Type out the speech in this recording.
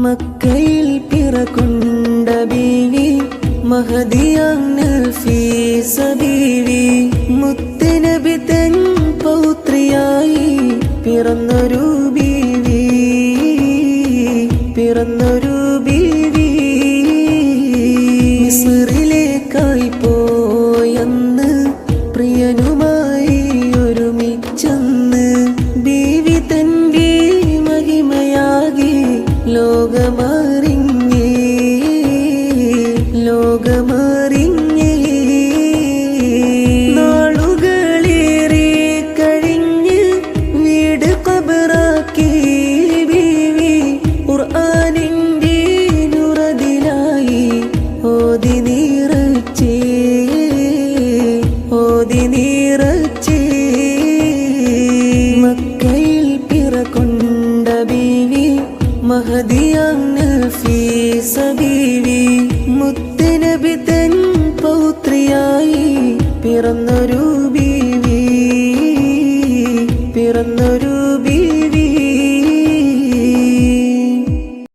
മക്കയിൽ പിറകൊണ്ട ബീവി മഹദിയാം നഫീസ ബീവി മുത്തുനബി തൻ പൗത്രിയായി പിറന്നൊരു ബീവി മിസ്റിലേക്കായി പോയന്ന് പ്രിയനുമായി ഒരുമിച്ചന്ന് ബീവി തന്റെ മഹിമയാകി ലോകമറിഞ്ഞേ നാളുകളേറെ കഴിഞ്ഞ് വീട് ഖബറാക്കി ബീവി ഖുർആനിന്റെ നുറതിലായി ഓതി നിറച്ചേ മക്കയിൽ പിറകൊണ്ട ബീവി മഹദിയാം നഫീസ ബീവി മുത്തുനബി തൻ പൗത്രിയായി പിറന്നൊരു ബീവി